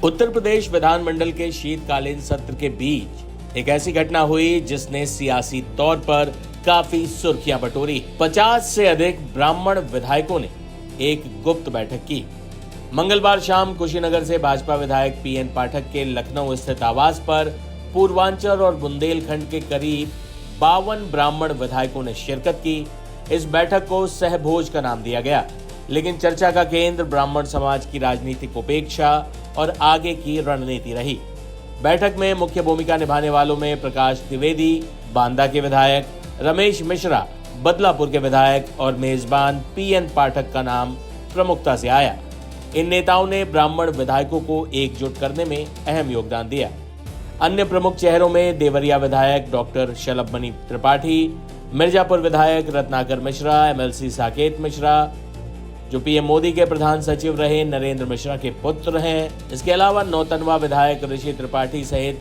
उत्तर प्रदेश विधानमंडल के शीतकालीन सत्र के बीच एक ऐसी घटना हुई जिसने सियासी तौर पर काफी सुर्खियां बटोरी। 50 से अधिक ब्राह्मण विधायकों ने एक गुप्त बैठक की। मंगलवार शाम कुशीनगर से भाजपा विधायक पीएन पाठक के लखनऊ स्थित आवास पर पूर्वांचल और बुंदेलखंड के करीब 52 ब्राह्मण विधायकों ने शिरकत की। इस बैठक को सहभोज का नाम दिया गया, लेकिन चर्चा का केंद्र ब्राह्मण समाज की राजनीतिक उपेक्षा और आगे की रणनीति रही। बैठक में मुख्य भूमिका निभाने वालों में प्रकाश द्विवेदी बांदा के विधायक, रमेश मिश्रा बदलापुर के विधायक और मेजबान पीएन पाठक का नाम प्रमुखता से आया। इन नेताओं ने ब्राह्मण विधायकों को एकजुट करने में अहम योगदान दिया। अन्य प्रमुख चेहरों में देवरिया विधायक डॉक्टर शलभमणि त्रिपाठी, मिर्जापुर विधायक रत्नाकर मिश्रा, एमएलसी साकेत मिश्रा जो पीएम मोदी के प्रधान सचिव रहे नरेंद्र मिश्रा के पुत्र हैं। इसके अलावा नौतनवा विधायक ऋषि त्रिपाठी सहित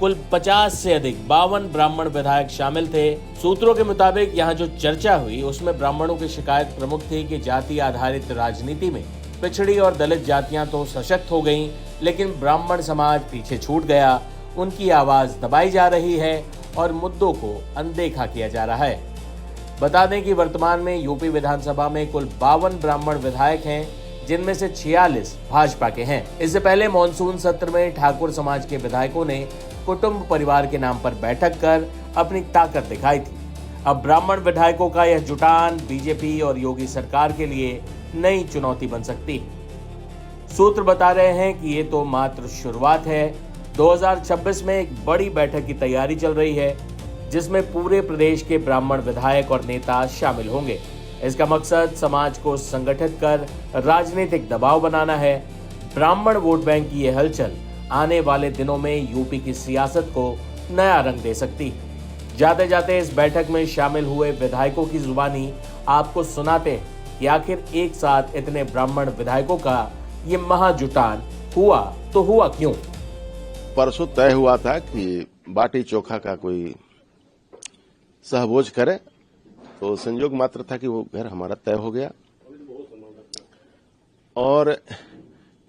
कुल 50 से अधिक 52 ब्राह्मण विधायक शामिल थे। सूत्रों के मुताबिक यहाँ जो चर्चा हुई उसमें ब्राह्मणों की शिकायत प्रमुख थी कि जाति आधारित राजनीति में पिछड़ी और दलित जातियां तो सशक्त हो गईं, लेकिन ब्राह्मण समाज पीछे छूट गया। उनकी आवाज दबाई जा रही है और मुद्दों को अनदेखा किया जा रहा है। बता दें कि वर्तमान में यूपी विधानसभा में कुल 52 ब्राह्मण विधायक हैं, जिनमें से 46 भाजपा के हैं। इससे पहले मॉनसून सत्र में ठाकुर समाज के विधायकों ने कुटुंब परिवार के नाम पर बैठक कर अपनी ताकत दिखाई थी। अब ब्राह्मण विधायकों का यह जुटान बीजेपी और योगी सरकार के लिए नई चुनौती बन सकती है। सूत्र बता रहे हैं कि ये तो मात्र शुरुआत है। 2026 में एक बड़ी बैठक की तैयारी चल रही है, जिसमें पूरे प्रदेश के ब्राह्मण विधायक और नेता शामिल होंगे। इसका मकसद समाज को संगठित कर राजनीतिक दबाव बनाना है। ब्राह्मण वोट बैंक की यह हलचल आने वाले दिनों में यूपी की सियासत को नया रंग दे सकती है। जाते जाते इस बैठक में शामिल हुए विधायकों की जुबानी आपको सुनाते हैं कि आखिर एक साथ इतने ब्राह्मण विधायकों का ये महाजुटान हुआ तो हुआ क्यों। परसों तय हुआ था कि बाटी चोखा का कोई सहभोज करे, तो संयोग मात्र था कि वो घर हमारा तय हो गया और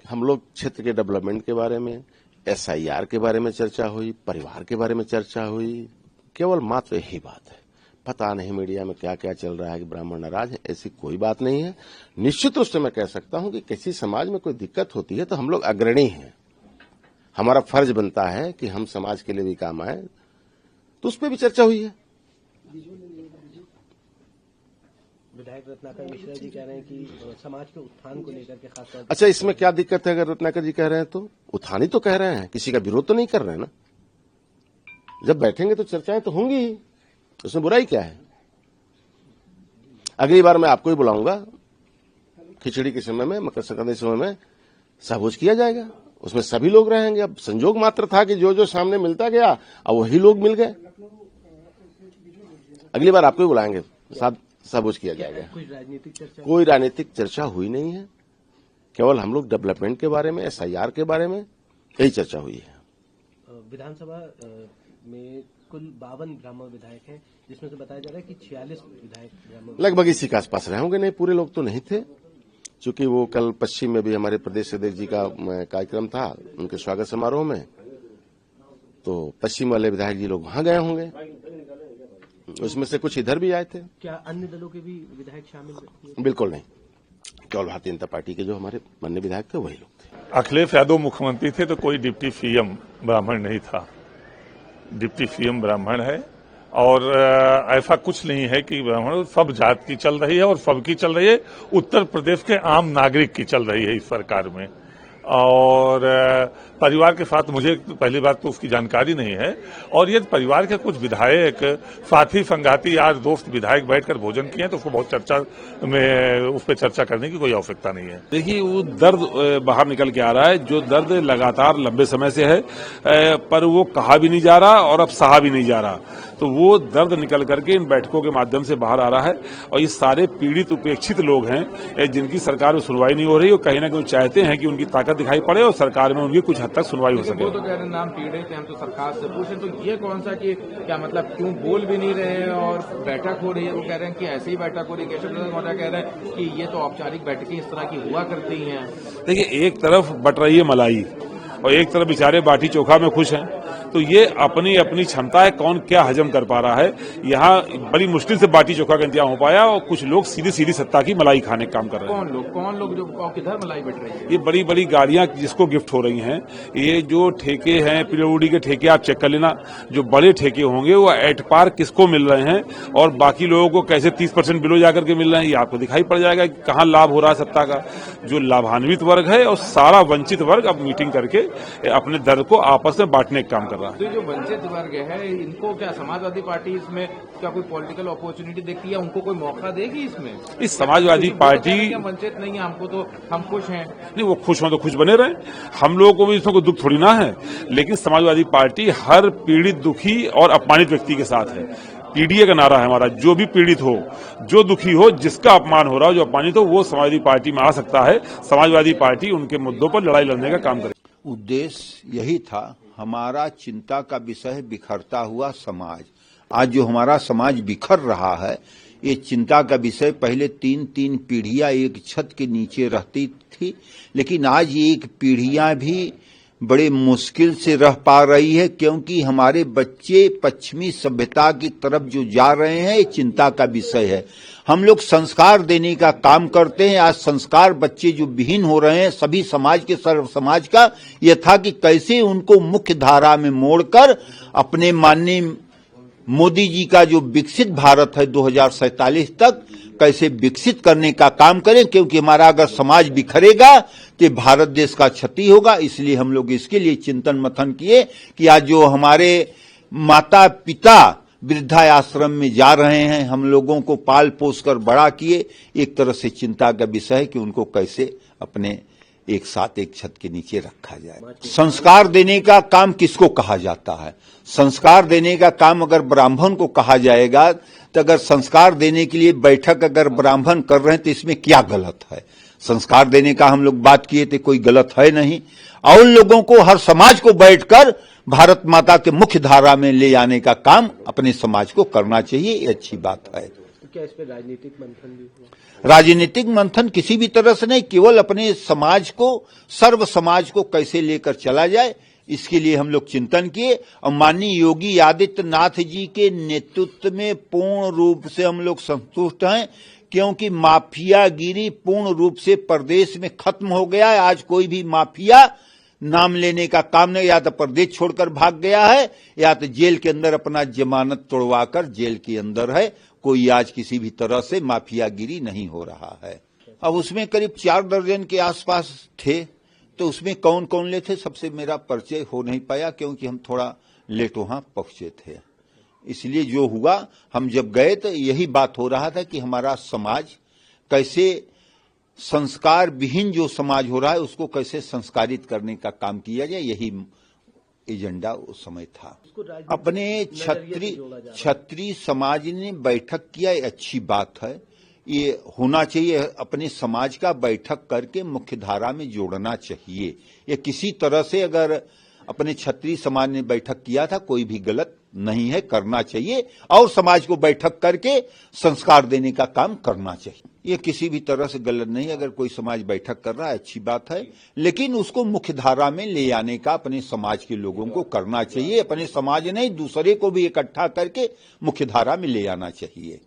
हम लोग क्षेत्र के डेवलपमेंट के बारे में, एसआईआर के बारे में चर्चा हुई, परिवार के बारे में चर्चा हुई। केवल मात्र यही बात है। पता नहीं मीडिया में क्या क्या चल रहा है कि ब्राह्मण नाराज है, ऐसी कोई बात नहीं है। निश्चित रूप से मैं कह सकता हूं कि किसी समाज में कोई दिक्कत होती है तो हम लोग अग्रणी हैं, हमारा फर्ज बनता है कि हम समाज के लिए भी काम आए, तो उस पर भी चर्चा हुई है। विधायक रत्नाकर मिश्रा जी कह रहे हैं कि समाज के उत्थान को लेकर के खासतौर। अच्छा, इसमें क्या दिक्कत है? अगर रत्नाकर जी कह रहे हैं तो उत्थान ही तो कह रहे हैं, किसी का विरोध तो नहीं कर रहे हैं ना। जब बैठेंगे तो चर्चाएं तो होंगी ही, उसमें बुराई क्या है। अगली बार मैं आपको ही बुलाऊंगा, खिचड़ी के समय में, मकर संक्रांति के समय में सहभोज किया जाएगा, उसमें सभी लोग रहेंगे। अब संजोग मात्र था कि जो जो सामने मिलता गया अब वही लोग मिल गए। अगली बार आपको ही बुलाएंगे, साथ सहभोज किया जाएगा। कोई राजनीतिक चर्चा हुई नहीं है, केवल हम लोग डेवलपमेंट के बारे में, एसआईआर के बारे में यही चर्चा हुई है। विधानसभा में कुल 52 ब्राह्मण विधायक हैं, जिसमें से बताया जा रहा है कि 46 विधायक लगभग इसी के आसपास रहे होंगे। नहीं, पूरे लोग तो नहीं थे, चूंकि वो कल पश्चिम में भी हमारे प्रदेश अध्यक्ष जी का कार्यक्रम था, उनके स्वागत समारोह में, तो पश्चिम वाले विधायक जी लोग वहां गए होंगे, उसमें से कुछ इधर भी आए थे। क्या अन्य दलों के भी विधायक शामिल थे? बिल्कुल नहीं, केवल भारतीय जनता पार्टी के जो हमारे माननीय विधायक थे वही लोग थे। अखिलेश यादव मुख्यमंत्री थे तो कोई डिप्टी सीएम ब्राह्मण नहीं था। डिप्टी सीएम ब्राह्मण है और ऐसा कुछ नहीं है कि ब्राह्मण, सब जात की चल रही है और सबकी चल रही है। उत्तर प्रदेश के आम नागरिक की चल रही है इस सरकार में। और परिवार के साथ मुझे पहली बात तो उसकी जानकारी नहीं है, और ये परिवार के कुछ विधायक साथी संगाती यार दोस्त विधायक बैठकर भोजन किए तो उसको बहुत चर्चा में, उस पर चर्चा करने की कोई आवश्यकता नहीं है। देखिए, वो दर्द बाहर निकल के आ रहा है, जो दर्द लगातार लंबे समय से है, पर वो कहा भी नहीं जा रहा और अब सहा भी नहीं जा रहा। तो वो दर्द निकल करके इन बैठकों के माध्यम से बाहर आ रहा है। और ये सारे पीड़ित उपेक्षित लोग हैं जिनकी सरकार में सुनवाई नहीं हो रही, और कहीं ना कहीं चाहते हैं कि उनकी ताकत दिखाई पड़े और सरकार में उनकी कुछ हद तक सुनवाई हो सके। वो तो कह रहे हैं नाम पीड़ित हैं, हम तो सरकार से पूछे, तो ये कौन सा कि क्या मतलब क्यों बोल भी नहीं रहे हैं और बैठक हो रही है? वो कह रहे हैं कि ऐसी ही बैठक हो रही है। केशव प्रसाद मौर्य कह रहे हैं कि ये तो औपचारिक बैठकें इस तरह की हुआ करती हैं। देखिए, एक तरफ बट रही है मलाई और एक तरफ बेचारे बाटी चोखा में खुश हैं। तो ये अपनी अपनी क्षमता है, कौन क्या हजम कर पा रहा है। यहाँ बड़ी मुश्किल से बाटी चोखा का इंतजाम हो पाया और कुछ लोग सीधी सीधी सत्ता की मलाई खाने का काम कर रहे हैं। कौन लोग जो और किधर मलाई बैठ रही है? ये बड़ी बड़ी गाड़ियां जिसको गिफ्ट हो रही हैं, ये जो ठेके हैं पीडब्ल्यूडी के ठेके, आप चेक कर लेना, जो बड़े ठेके होंगे वो एट पार किसको मिल रहे हैं और बाकी लोगों को कैसे 30% बिलो जाकर के मिल रहे हैं, ये आपको दिखाई पड़ जाएगा कि कहाँ लाभ हो रहा है सत्ता का। जो लाभान्वित वर्ग है और सारा वंचित वर्ग अब मीटिंग करके अपने दर को आपस में बांटने का काम कर रहा है। तो जो वंचित वर्ग है इनको क्या समाजवादी पार्टी इसमें क्या कोई पॉलिटिकल अपॉर्चुनिटी देखती है, उनको कोई मौका देगी इसमें? इस समाजवादी पार्टी वंचित नहीं है, हमको तो हम खुश हैं। नहीं, वो खुश हो तो खुश बने रहे, हम लोगों को भी इसमें कोई दुख थोड़ी ना है। लेकिन समाजवादी पार्टी हर पीड़ित, दुखी और अपमानित व्यक्ति के साथ है। पीडीए का नारा है हमारा, जो भी पीड़ित हो, जो दुखी हो, जिसका अपमान हो रहा हो, जो अपमानित हो, वो समाजवादी पार्टी में आ सकता है। समाजवादी पार्टी उनके मुद्दों पर लड़ाई लड़ने का काम करे। उद्देश्य यही था, हमारा चिंता का विषय बिखरता हुआ समाज। आज जो हमारा समाज बिखर रहा है, ये चिंता का विषय। पहले 3-3 पीढ़ियां एक छत के नीचे रहती थी, लेकिन आज एक पीढ़ियां भी बड़े मुश्किल से रह पा रही है, क्योंकि हमारे बच्चे पश्चिमी सभ्यता की तरफ जो जा रहे हैं, ये चिंता का विषय है। हम लोग संस्कार देने का काम करते हैं। आज संस्कार बच्चे जो विहीन हो रहे हैं, सभी समाज के, सर्व समाज का यह था कि कैसे उनको मुख्य धारा में मोड़कर अपने माननीय मोदी जी का जो विकसित भारत है 2047 तक कैसे विकसित करने का काम करें, क्योंकि हमारा अगर समाज बिखरेगा तो भारत देश का क्षति होगा। इसलिए हम लोग इसके लिए चिंतन मंथन किए कि आज जो हमारे माता पिता वृद्धाश्रम में जा रहे हैं, हम लोगों को पाल पोस कर बड़ा किए, एक तरह से चिंता का विषय है कि उनको कैसे अपने एक साथ एक छत के नीचे रखा जाए। संस्कार देने का काम किसको कहा जाता है? संस्कार देने का काम अगर ब्राह्मण को कहा जाएगा, तो अगर संस्कार देने के लिए बैठक अगर ब्राह्मण कर रहे हैं तो इसमें क्या गलत है? संस्कार देने का हम लोग बात किए थे, कोई गलत है नहीं। और उन लोगों को, हर समाज को बैठकर भारत माता के मुख्य धारा में ले आने का काम अपने समाज को करना चाहिए, ये अच्छी बात है। तो क्या इस पे राजनीतिक मंथन भी हुआ? राजनीतिक मंथन किसी भी तरह से नहीं, केवल अपने समाज को, सर्व समाज को कैसे लेकर चला जाए, इसके लिए हम लोग चिंतन किए। और माननीय योगी आदित्यनाथ जी के नेतृत्व में पूर्ण रूप से हम लोग संतुष्ट हैं, क्योंकि माफियागिरी पूर्ण रूप से प्रदेश में खत्म हो गया है। आज कोई भी माफिया नाम लेने का काम नहीं, या तो प्रदेश छोड़कर भाग गया है या तो जेल के अंदर अपना जमानत तोड़वाकर जेल के अंदर है। कोई आज किसी भी तरह से माफियागिरी नहीं हो रहा है। अब उसमें करीब 4 दर्जन के आसपास थे, तो उसमें कौन कौन ले थे सबसे मेरा परिचय हो नहीं पाया, क्योंकि हम थोड़ा लेट वहां पहुंचे थे। इसलिए जो हुआ, हम जब गए तो यही बात हो रहा था कि हमारा समाज कैसे, संस्कार विहीन जो समाज हो रहा है उसको कैसे संस्कारित करने का काम किया जाए, यही एजेंडा उस समय था। अपने क्षत्रिय समाज ने बैठक किया, ये अच्छी बात है। ये होना चाहिए, अपने समाज का बैठक करके मुख्य धारा में जोड़ना चाहिए। ये किसी तरह से अगर अपने क्षत्रिय समाज ने बैठक किया था, कोई भी गलत नहीं है, करना चाहिए। और समाज को बैठक करके संस्कार देने का काम करना चाहिए, ये किसी भी तरह से गलत नहीं। अगर कोई समाज बैठक कर रहा है, अच्छी बात है, लेकिन उसको मुख्य धारा में ले आने का अपने समाज के लोगों को करना चाहिए। अपने समाज नहीं, दूसरे को भी इकट्ठा करके मुख्य धारा में ले आना चाहिए।